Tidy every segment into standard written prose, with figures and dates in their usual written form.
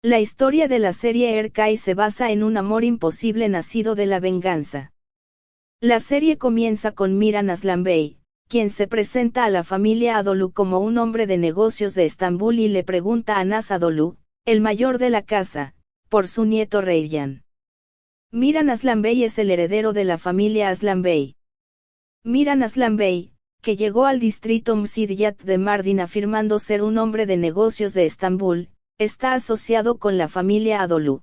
La historia de la serie Erkai se basa en un amor imposible nacido de la venganza. La serie comienza con Miran Aslanbey, quien se presenta a la familia Adolu como un hombre de negocios de Estambul y le pregunta a Naz Adolu, el mayor de la casa, por su nieto Reyyan. Miran Aslanbey es el heredero de la familia Aslanbey. Miran Aslanbey, que llegó al distrito Msidiyat de Mardin afirmando ser un hombre de negocios de Estambul, está asociado con la familia Adolu.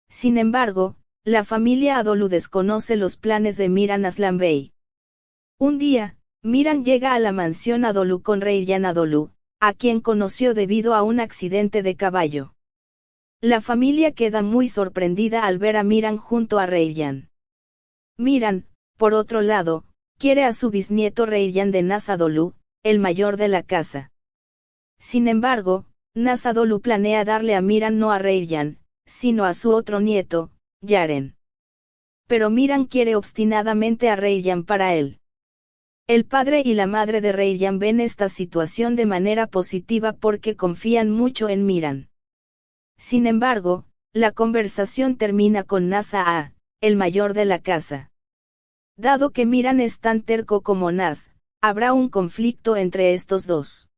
Sin embargo, la familia Adolu desconoce los planes de Miran Aslanbey. Un día, Miran llega a la mansión Adolu con Reyyan Adolu, a quien conoció debido a un accidente de caballo. La familia queda muy sorprendida al ver a Miran junto a Reyyan. Miran, por otro lado, quiere a su bisnieto Reyyan de Naz Adolu, el mayor de la casa. Sin embargo, Naz Adolu planea darle a Miran no a Reyyan, sino a su otro nieto, Yaren. Pero Miran quiere obstinadamente a Reyyan para él. El padre y la madre de Reyyan ven esta situación de manera positiva porque confían mucho en Miran. Sin embargo, la conversación termina con Naz A, el mayor de la casa. Dado que Miran es tan terco como Naz, habrá un conflicto entre estos dos.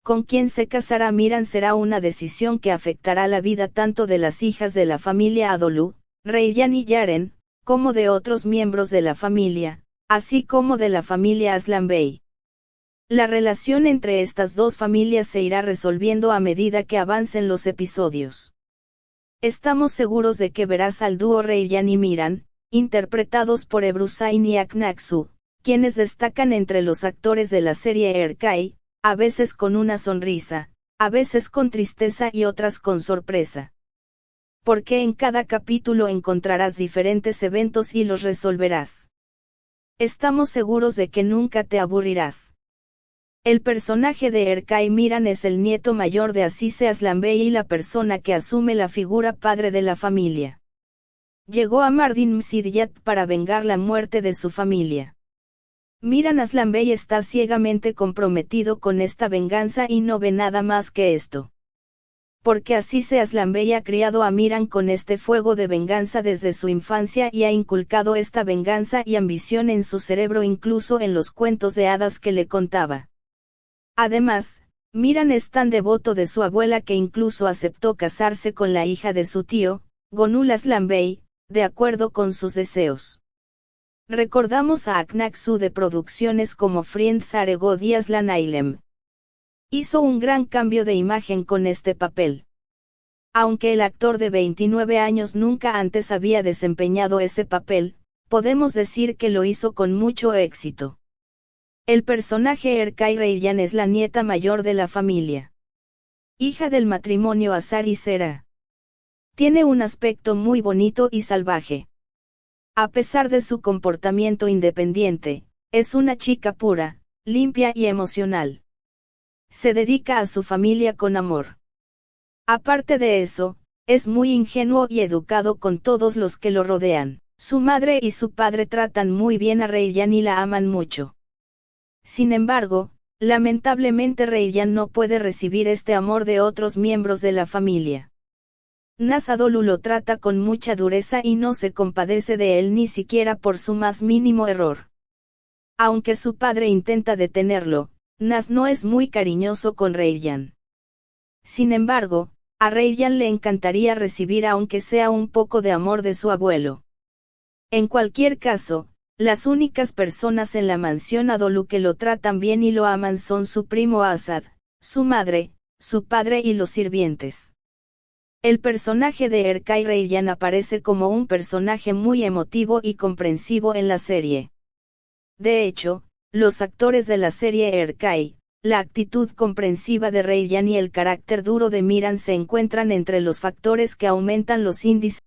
Con quién se casará Miran será una decisión que afectará la vida tanto de las hijas de la familia Adolu, Reyyan y Yaren, como de otros miembros de la familia, así como de la familia Aslanbey. La relación entre estas dos familias se irá resolviendo a medida que avancen los episodios. Estamos seguros de que verás al dúo Reyyan y Miran, interpretados por Ebru Zain y Aknaksu, quienes destacan entre los actores de la serie Erkai, a veces con una sonrisa, a veces con tristeza y otras con sorpresa. Porque en cada capítulo encontrarás diferentes eventos y los resolverás. Estamos seguros de que nunca te aburrirás. El personaje de Erkai Miran es el nieto mayor de Azize Aslanbey y la persona que asume la figura padre de la familia. Llegó a Mardin Msidiyat para vengar la muerte de su familia. Miran Aslanbey está ciegamente comprometido con esta venganza y no ve nada más que esto. Porque Azize Aslanbey ha criado a Miran con este fuego de venganza desde su infancia y ha inculcado esta venganza y ambición en su cerebro incluso en los cuentos de hadas que le contaba. Además, Miran es tan devoto de su abuela que incluso aceptó casarse con la hija de su tío, Gonul Aslanbey, de acuerdo con sus deseos. Recordamos a Aknaksu de producciones como Friends Aregod y Aslan Ailem. Hizo un gran cambio de imagen con este papel. Aunque el actor de 29 años nunca antes había desempeñado ese papel, podemos decir que lo hizo con mucho éxito. El personaje Erkai Reyyan es la nieta mayor de la familia. Hija del matrimonio Azar y Sera. Tiene un aspecto muy bonito y salvaje. A pesar de su comportamiento independiente, es una chica pura, limpia y emocional. Se dedica a su familia con amor. Aparte de eso, es muy ingenuo y educado con todos los que lo rodean. Su madre y su padre tratan muy bien a Reyyan y la aman mucho. Sin embargo, lamentablemente Reyyan no puede recibir este amor de otros miembros de la familia. Naz Adolu lo trata con mucha dureza y no se compadece de él ni siquiera por su más mínimo error. Aunque su padre intenta detenerlo, Naz no es muy cariñoso con Reyyan. Sin embargo, a Reyyan le encantaría recibir aunque sea un poco de amor de su abuelo. En cualquier caso, las únicas personas en la mansión Adolu que lo tratan bien y lo aman son su primo Asad, su madre, su padre y los sirvientes. El personaje de Erkai Reyyan aparece como un personaje muy emotivo y comprensivo en la serie. De hecho, los actores de la serie Erkai, la actitud comprensiva de Reyyan y el carácter duro de Miran se encuentran entre los factores que aumentan los índices